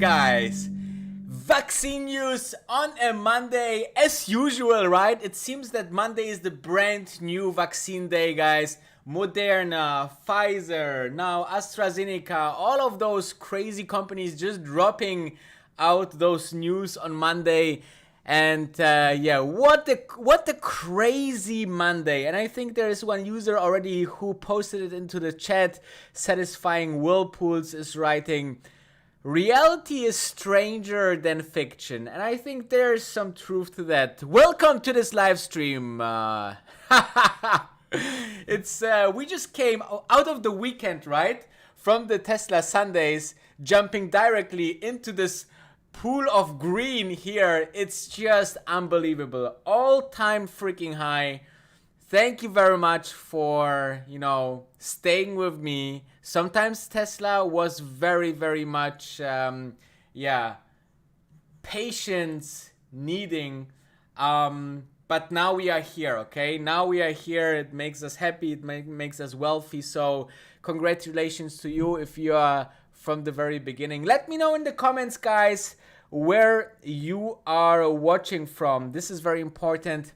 guys. Vaccine news on a Monday, as usual, right? It seems that Monday is the brand new vaccine day, guys. Moderna, Pfizer, now AstraZeneca, all of those crazy companies just dropping out those news on Monday. And yeah, what a crazy Monday. And I think there is one user already who posted it into the chat. Satisfying Whirlpools is writing, reality is stranger than fiction. And I think there's some truth to that. Welcome to this live stream. It's we just came out of the weekend, right? From the Tesla Sundays, jumping directly into this pool of green here. It's just unbelievable. All-time freaking high. Thank you very much for, staying with me. Sometimes Tesla was very, very much, patience needing. But now we are here, okay? Now we are here. It makes us happy. It makes us wealthy. So congratulations to you if you are from the very beginning. Let me know in the comments, guys, where you are watching from. This is very important.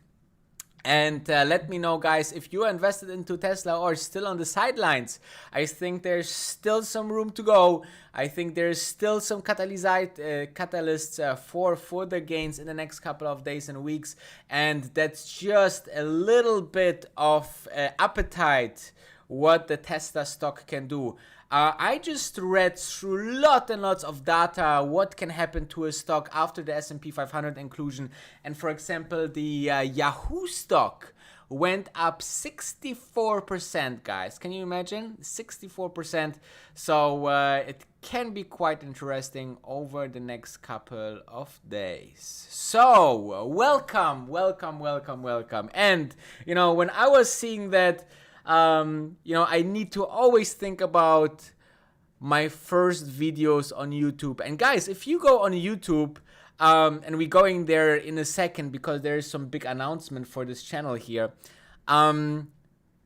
And let me know, guys, if you are invested into Tesla or still on the sidelines. I think there's still some room to go. I think there's still some catalysts for further gains in the next couple of days and weeks. And that's just a little bit of appetite what the Tesla stock can do. I just read through lots and lots of data what can happen to a stock after the S&P 500 inclusion. And for example, the Yahoo stock went up 64%, guys. Can you imagine? 64%. So it can be quite interesting over the next couple of days. So welcome. And, when I was seeing that, I need to always think about my first videos on YouTube. And guys, if you go on YouTube, and we're going there in a second because there is some big announcement for this channel here, then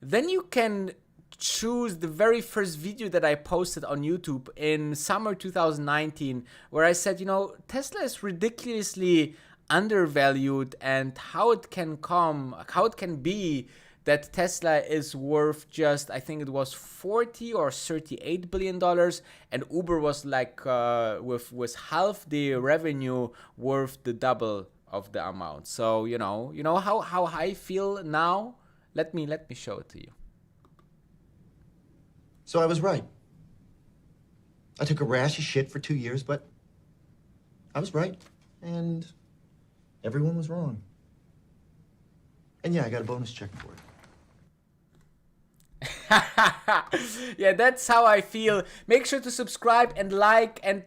you can choose the very first video that I posted on YouTube in summer 2019, where I said, Tesla is ridiculously undervalued, and how it can be that Tesla is worth just, I think it was 40 or 38 billion dollars, and Uber was like with half the revenue worth the double of the amount. So you know how I feel now. Let me show it to you. So I was right. I took a rash of shit for 2 years, but I was right, and everyone was wrong. And yeah, I got a bonus check for it. Yeah, that's how I feel. Make sure to subscribe and like and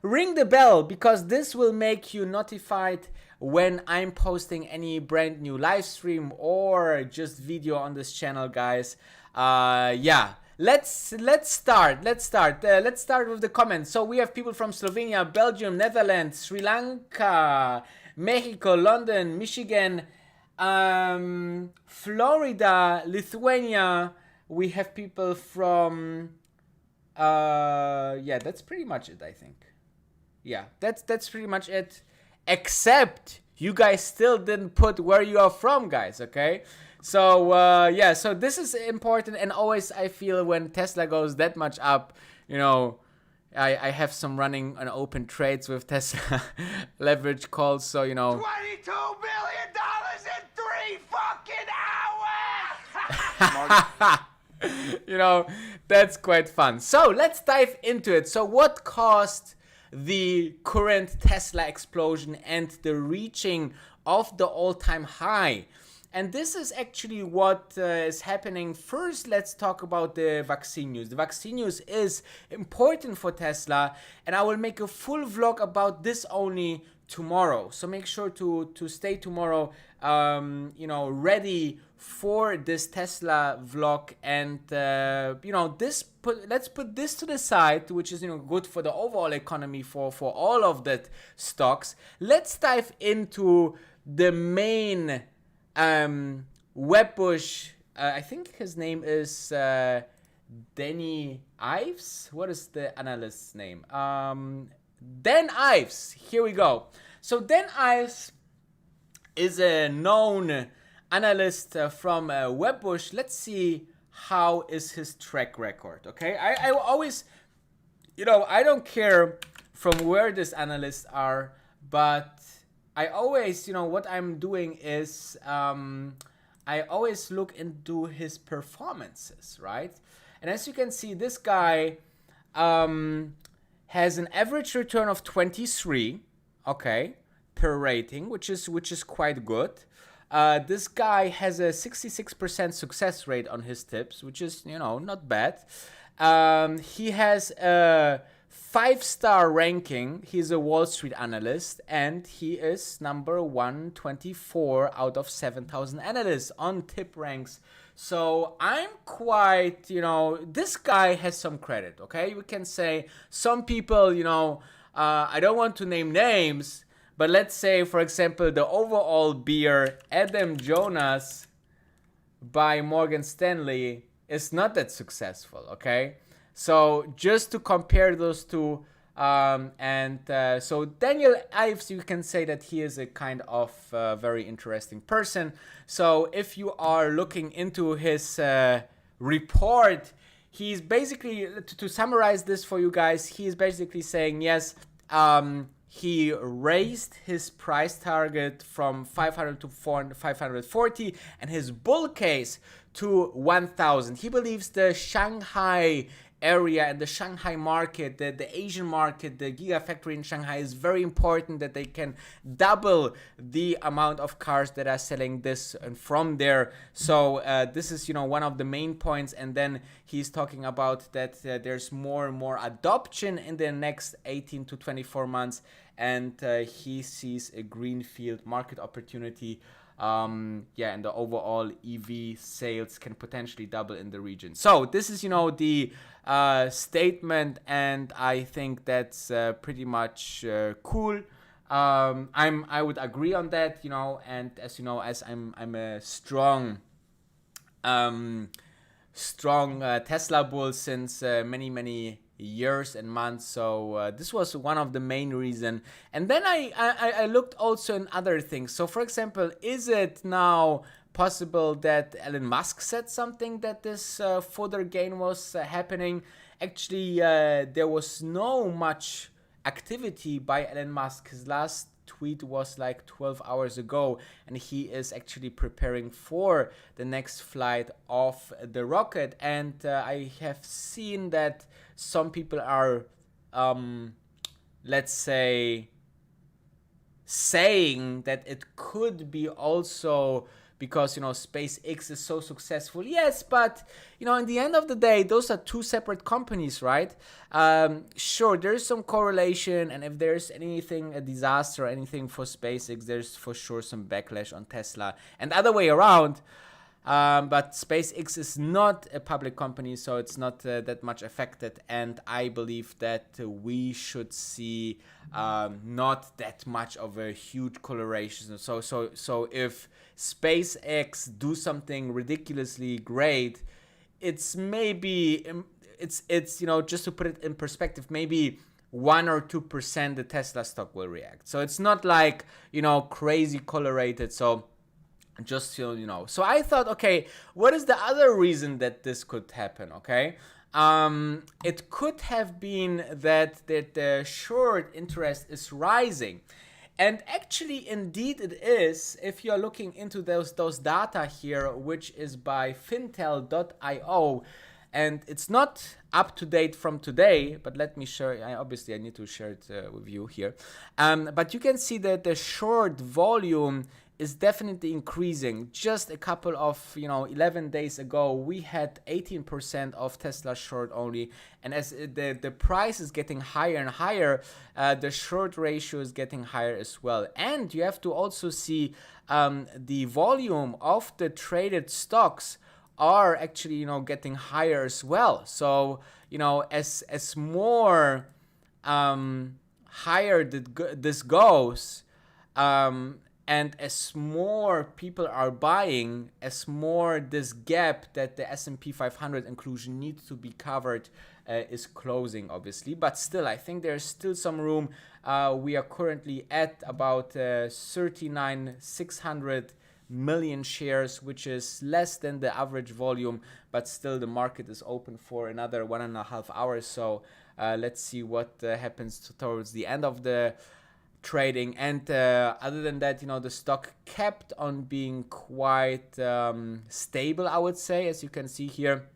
ring the bell, because this will make you notified when I'm posting any brand new live stream or just video on this channel, guys. Let's start with the comments. So we have people from Slovenia, Belgium, Netherlands, Sri Lanka, Mexico, London, Michigan, Florida, Lithuania. We have people from that's pretty much it, I think. Yeah, that's pretty much it, except you guys still didn't put where you are from, guys. Okay, so so this is important. And always I feel when Tesla goes that much up, I have some running and open trades with Tesla leverage calls, so $22 billion in 3 fucking hours. That's quite fun. So let's dive into it. So what caused the current Tesla explosion and the reaching of the all-time high? And this is actually what is happening. First, let's talk about the vaccine news. The vaccine news is important for Tesla, and I will make a full vlog about this only tomorrow. So make sure to stay tomorrow, ready for this Tesla vlog. And let's put this to the side, which is good for the overall economy for all of that stocks. Let's dive into the main Webbush. I think his name is Danny Ives. What is the analyst's name? Dan Ives, here we go. So Dan Ives is a known analyst from Webbush. Let's see how is his track record. Okay, I always, I don't care from where these analysts are, but I always, what I'm doing is I always look into his performances, right? And as you can see, this guy has an average return of 23, okay, per rating, which is quite good. This guy has a 66% success rate on his tips, which is, not bad. He has a 5-star ranking. He's a Wall Street analyst, and he is number 124 out of 7,000 analysts on tip ranks. So I'm quite, this guy has some credit, okay? We can say some people, I don't want to name names, but let's say, for example, the overall beer, Adam Jonas by Morgan Stanley, is not that successful, okay? So just to compare those two, so Daniel Ives, you can say that he is a kind of very interesting person. So if you are looking into his report, he's basically, to summarize this for you guys, he is basically saying, yes, he raised his price target from 500 to 540 and his bull case to 1,000. He believes the Shanghai area and the Shanghai market, the Asian market, the Gigafactory in Shanghai is very important, that they can double the amount of cars that are selling this and from there. So this is, one of the main points. And then he's talking about that there's more and more adoption in the next 18 to 24 months. And he sees a greenfield market opportunity. And the overall EV sales can potentially double in the region. So this is, the statement, and I think that's pretty much cool. I would agree on that, and as you know, as I'm a strong Tesla bull since many years and months. So this was one of the main reason. And then I looked also in other things. So for example, is it now possible that Elon Musk said something that this further gain was happening? Actually, there was no much activity by Elon Musk. His last tweet was like 12 hours ago, and he is actually preparing for the next flight of the rocket. And I have seen that some people are, let's say, saying that it could be also because, SpaceX is so successful. Yes, but, in the end of the day, those are two separate companies, right? Sure, there's some correlation, and if there's anything, a disaster or anything for SpaceX, there's for sure some backlash on Tesla, and the other way around. But SpaceX is not a public company, so it's not that much affected. And I believe that we should see not that much of a huge correlation. So if SpaceX do something ridiculously great, it's maybe it's just to put it in perspective, maybe 1 or 2% the Tesla stock will react. So it's not like crazy correlated. So just so I thought, okay, what is the other reason that this could happen? Okay, it could have been that the short interest is rising, and actually indeed it is. If you're looking into those data here, which is by fintel.io, and it's not up to date from today, but let me share. Obviously I need to share it with you here, but you can see that the short volume is definitely increasing. Just a couple of 11 days ago, we had 18% of Tesla short only, and as the price is getting higher and higher, the short ratio is getting higher as well. And you have to also see the volume of the traded stocks are actually getting higher as well. So as more higher this goes, And as more people are buying, as more this gap that the S&P 500 inclusion needs to be covered is closing, obviously. But still, I think there's still some room. We are currently at about 39,600 million shares, which is less than the average volume, but still the market is open for another 1.5 hours. So let's see what happens towards the end of the trading. And other than that, the stock kept on being quite stable, I would say. As you can see here,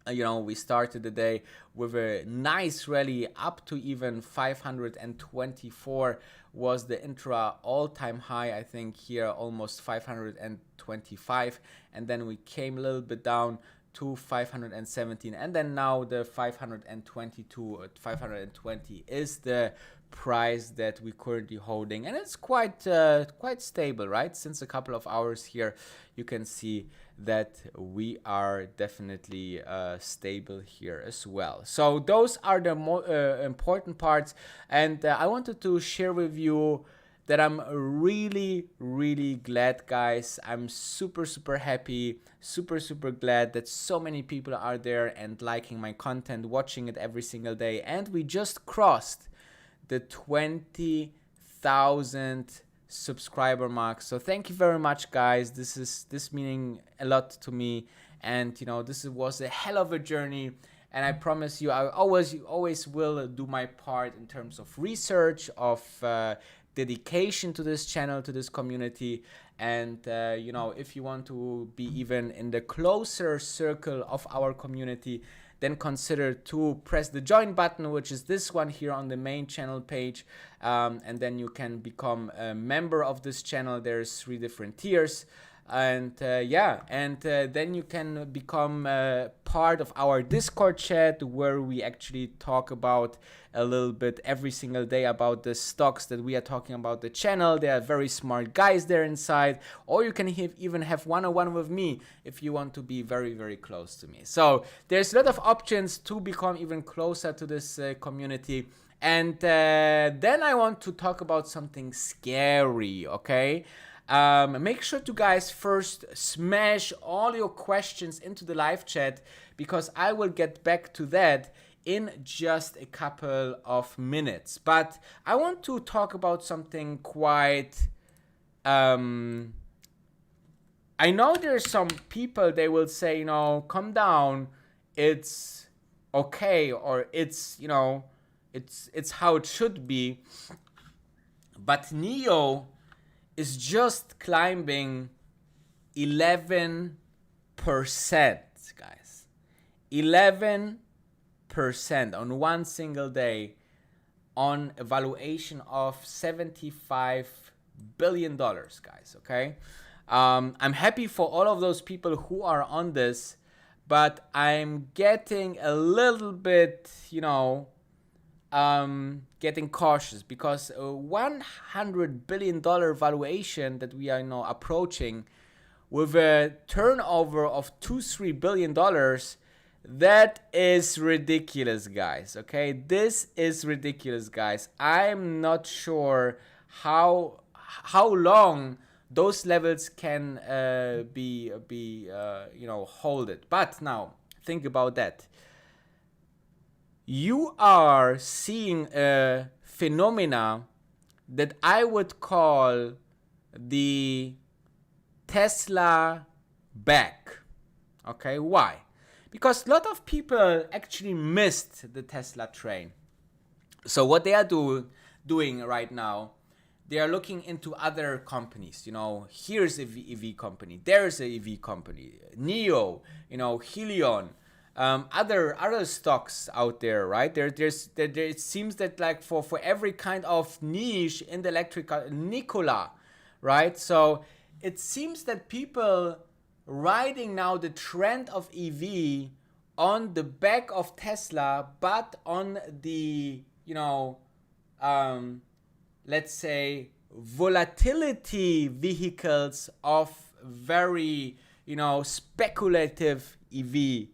we started the day with a nice rally up to even 524 was the intra all-time high. I think here almost 525, and then we came a little bit down to 517, and then now the 522 at 520 is the price that we currently holding, and it's quite stable, right? Since a couple of hours here you can see that we are definitely stable here as well. So those are the important parts, and I wanted to share with you that I'm really glad, guys. I'm super happy, super glad that so many people are there and liking my content, watching it every single day. And we just crossed the 20,000 subscriber mark. So thank you very much, guys. This meaning a lot to me, and this was a hell of a journey. And I promise you, I always will do my part in terms of research, of dedication to this channel, to this community. And if you want to be even in the closer circle of our community, then consider to press the join button, which is this one here on the main channel page, and then you can become a member of this channel. There's 3 different tiers, and then you can become part of our Discord chat, where we actually talk about a little bit every single day about the stocks that we are talking about the channel. There are very smart guys there inside, or you can even have one-on-one with me if you want to be very close to me. So there's a lot of options to become even closer to this community. And then I want to talk about something scary, okay? Make sure to, guys, first smash all your questions into the live chat, because I will get back to that in just a couple of minutes. But I want to talk about something quite I know there's some people, they will say, calm down, it's okay, or it's it's how it should be. But NIO is just climbing 11%, guys. 11% on one single day, on a valuation of $75 billion, guys, okay? I'm happy for all of those people who are on this, but I'm getting a little bit, getting cautious, because a $100 billion valuation that we are now approaching, with a turnover of $2-3 billion, that is ridiculous, guys. Okay, this is ridiculous, guys. I'm not sure how long those levels can be hold it. But now think about that. You are seeing a phenomena that I would call the Tesla back. Okay, why? Because a lot of people actually missed the Tesla train. So what they are doing right now, they are looking into other companies. Here's a EV company, there's a EV company, NIO, Helion, other stocks out there, right? It seems that, like, for every kind of niche in the electrical, Nikola, right? So it seems that people riding now the trend of EV on the back of Tesla, but on the let's say volatility vehicles of very speculative EV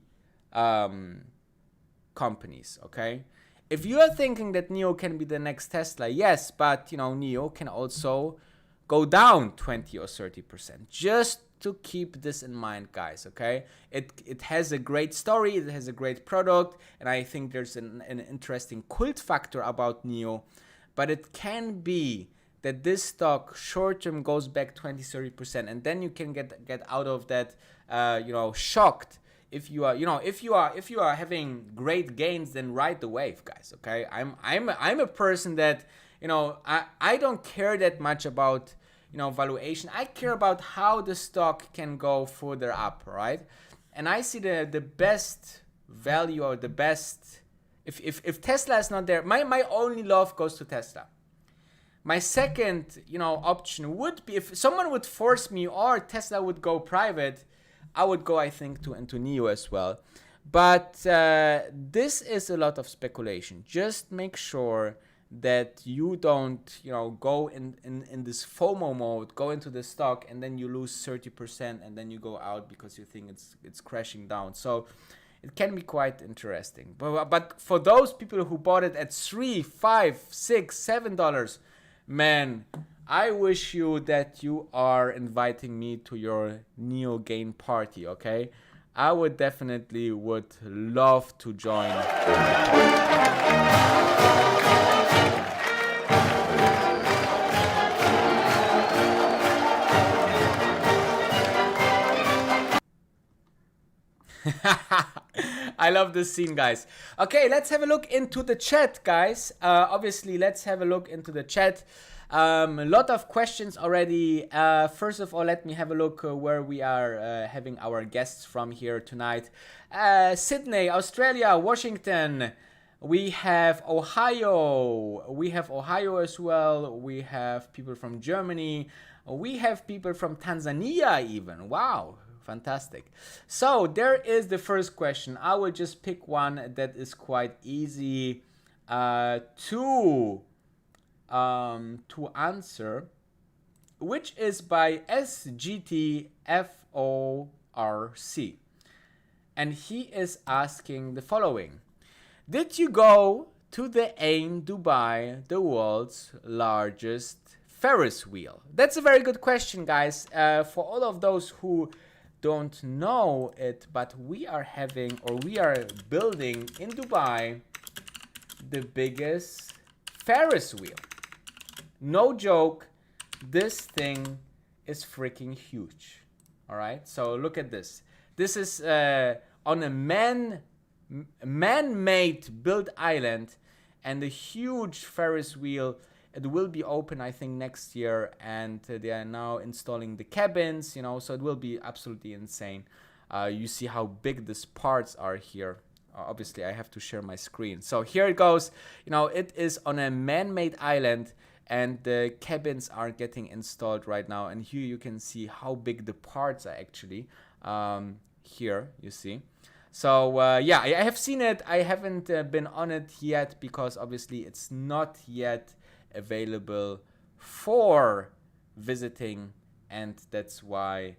companies. Okay, if you are thinking that NIO can be the next Tesla, yes, but NIO can also go down 20 or 30%. Just to keep this in mind, guys, okay? It has a great story, it has a great product, and I think there's an interesting cult factor about NIO, but it can be that this stock short term goes back 20-30%, and then you can get out of that shocked. If you are having great gains, then ride the wave, guys, okay? I'm a person that I don't care that much about valuation. I care about how the stock can go further up, right? And I see the best value, or the best, if Tesla is not there, my only love goes to Tesla. My second option would be, if someone would force me or Tesla would go private, I would go, I think, into NIO as well. But this is a lot of speculation. Just make sure that you don't go in this FOMO mode, go into the stock, and then you lose 30%, and then you go out because you think it's crashing down. So it can be quite interesting. But for those people who bought it at $3, $5, $6, $7, man, I wish you that you are inviting me to your NIO gain party, okay? I would definitely love to join. I love this scene, guys. Okay, let's have a look into the chat, guys. Obviously, let's have a look into the chat. A lot of questions already. First of all, let me have a look where we are having our guests from here tonight. Sydney, Australia, Washington. We have Ohio. We have Ohio as well. We have people from Germany. We have people from Tanzania even. Wow. Fantastic. So there is the first question. I will just pick one that is quite easy to answer, which is by SGTFORC. And he is asking the following. Did you go to the Ain Dubai, the world's largest Ferris wheel? That's a very good question, guys. For all of those who don't know it, but we are building in Dubai the biggest Ferris wheel. No joke, this thing is freaking huge. All right, so look at this. This is on a man-made built island, and a huge Ferris wheel. It will be open, I think, next year, and they are now installing the cabins, so it will be absolutely insane. You see how big these parts are here. Obviously, I have to share my screen. So here it goes. It is on a man-made island, and the cabins are getting installed right now. And here you can see how big the parts are actually. Here, you see. So, yeah, I have seen it. I haven't been on it yet because, obviously, it's not yet available for visiting, and that's why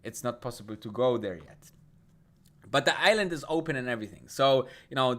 it's not possible to go there yet, but the island is open and everything. So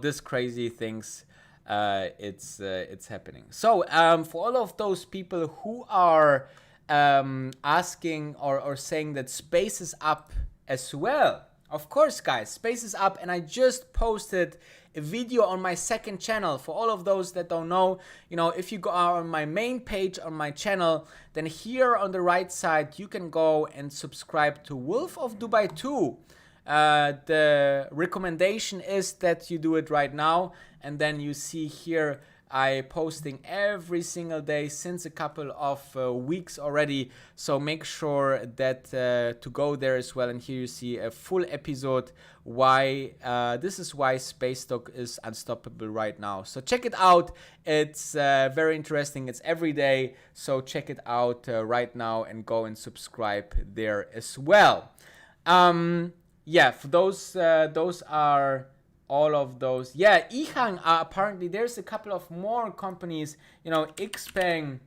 this crazy things, it's happening. So for all of those people who are asking or saying that space is up as well, of course, guys, space is up, and I just posted a video on my second channel. For all of those that don't know, if you go on my main page on my channel, then here on the right side, you can go and subscribe to Wolf of Dubai 2. The recommendation is that you do it right now, and then you see here I posting every single day since a couple of weeks already. So make sure that to go there as well. And here you see a full episode why this is why space stock is unstoppable right now. So check it out. It's very interesting. It's every day. So check it out right now and go and subscribe there as well. Yeah, for those are all of those. Yeah, Ihang, apparently there's a couple of more companies, Xpeng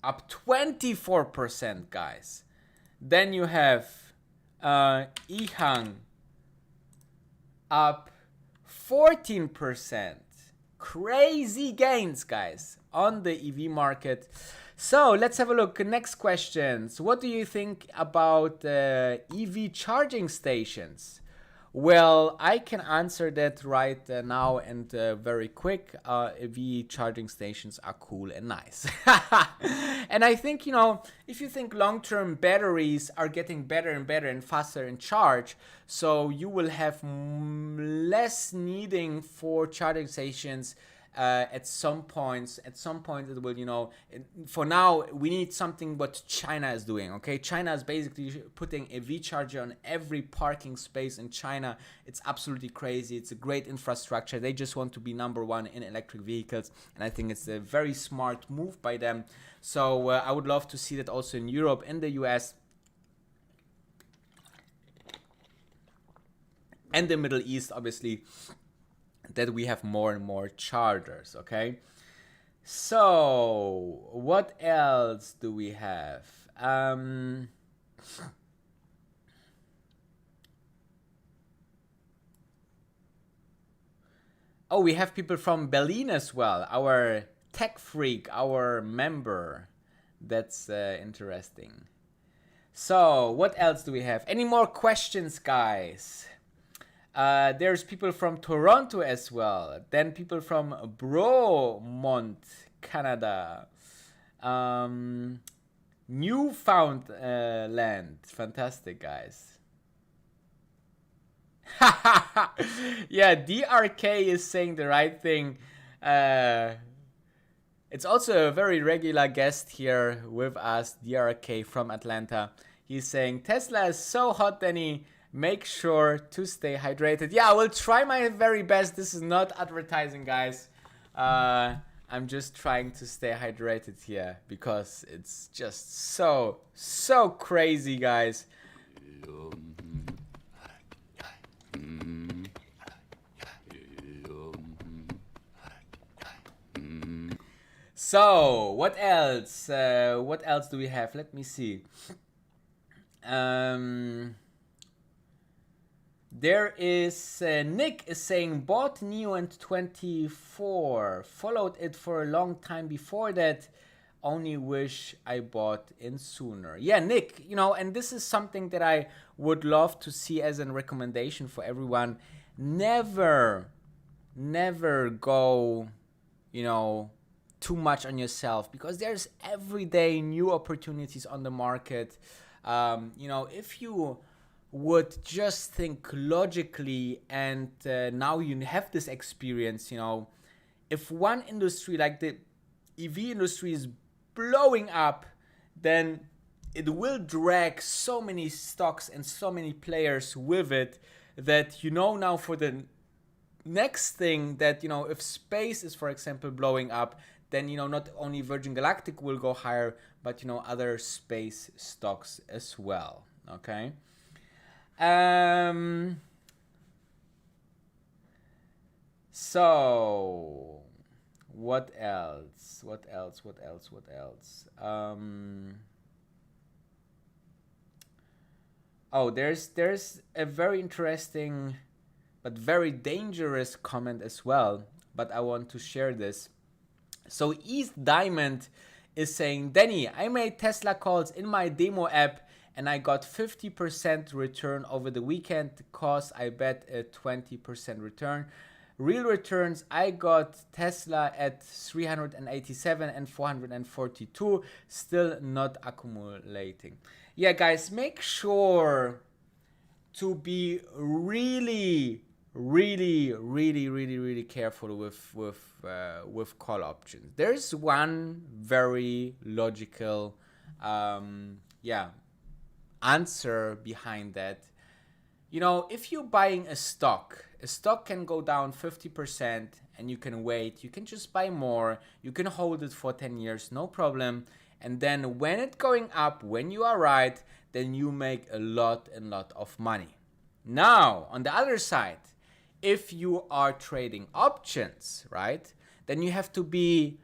up 24%, guys. Then you have Ihang up 14%. Crazy gains, guys, on the EV market. So let's have a look. Next questions. What do you think about EV charging stations? Well, I can answer that right now and very quick. EV charging stations are cool and nice. And I think, if you think long-term, batteries are getting better and better and faster in charge, so you will have less needing for charging stations at some points. At some point it will, for now we need something what China is doing, okay? China is basically putting a V charger on every parking space in China. It's absolutely crazy. It's a great infrastructure. They just want to be number one in electric vehicles, and I think it's a very smart move by them. So I would love to see that also in Europe, in the US, and the Middle East, obviously, that we have more and more chargers, okay? So, what else do we have? Oh, we have people from Berlin as well. Our tech freak, our member. That's interesting. So, what else do we have? Any more questions, guys? There's people from Toronto as well. Then people from Bromont, Canada. Newfoundland. Fantastic, guys. Yeah, DRK is saying the right thing. It's also a very regular guest here with us, DRK from Atlanta. He's saying, Tesla is so hot, Danny. Make sure to stay hydrated. Yeah, I will try my very best. This is not advertising, guys. I'm just trying to stay hydrated here because it's just so crazy, guys. So, what else? What else do we have? Let me see. There is Nick is saying bought Neo in 24, followed it for a long time before that, only wish I bought in sooner. Yeah, Nick, and this is something that I would love to see as a recommendation for everyone. Never go, too much on yourself, because there's everyday new opportunities on the market. If you would just think logically, and now you have this experience, if one industry like the EV industry is blowing up, then it will drag so many stocks and so many players with it that now for the next thing that, if space is, for example, blowing up, then, not only Virgin Galactic will go higher, but, other space stocks as well, okay? So what else? Oh, there's a very interesting but very dangerous comment as well, but I want to share this. So East Diamond is saying, Danny, I made Tesla calls in my demo app and I got 50% return over the weekend cause I bet a 20% return. Real returns, I got Tesla at 387 and 442, still not accumulating. Yeah, guys, make sure to be really careful with call options. There's one very logical answer behind that. If you're buying a stock can go down 50% and you can wait. You can just buy more. You can hold it for 10 years, no problem. And then when it's going up, when you are right, then you make a lot of money. Now, on the other side, if you are trading options, right, then you have to be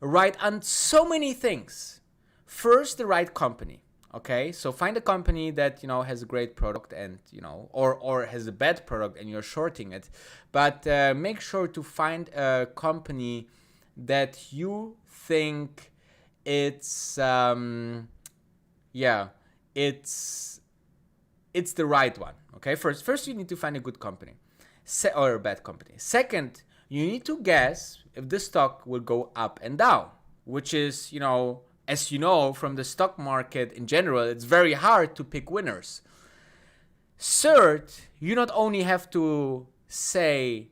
right on so many things. First, the right company. Okay, so find a company that, you know, has a great product and, you know, or has a bad product and you're shorting it. But make sure to find a company that you think it's yeah, it's the right one. Okay, first you need to find a good company, or a bad company. Second, you need to guess if the stock will go up and down, which is, you know, as you know from the stock market in general, it's very hard to pick winners. Third, you not only have to say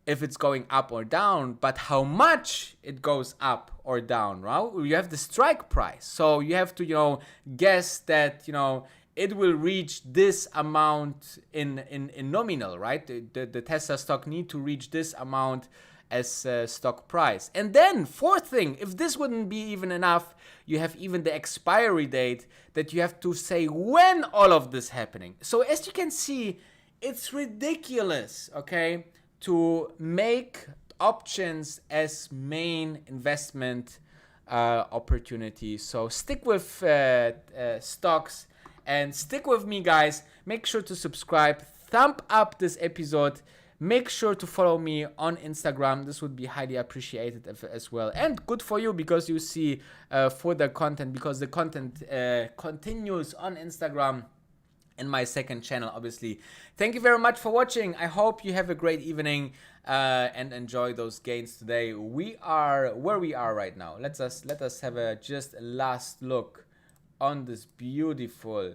if it's going up or down, but how much it goes up or down, right? You have the strike price. So you have to, you know, guess that, you know, it will reach this amount in nominal, right? The Tesla stock need to reach this amount as stock price. And then fourth thing, if this wouldn't be even enough, you have even the expiry date that you have to say when all of this happening. So as you can see, it's ridiculous, okay, to make options as main investment opportunities. So stick with stocks and stick with me, guys. Make sure to subscribe, thumb up this episode. Make sure to follow me on Instagram. This would be highly appreciated as well. And good for you because you see further content, because the content continues on Instagram and my second channel, obviously. Thank you very much for watching. I hope you have a great evening and enjoy those gains today. We are where we are right now. Let us have a just a last look on this beautiful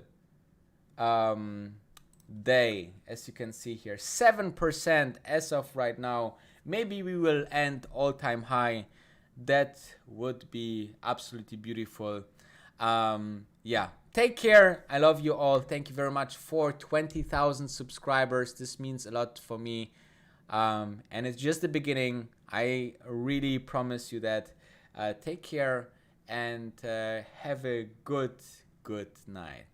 day. As you can see here, 7% as of right now. Maybe we will end all-time high. That would be absolutely beautiful. Yeah, take care. I love you all. Thank you very much for 20,000 subscribers. This means a lot for me, and it's just the beginning. I really promise you that. Take care and have a good night.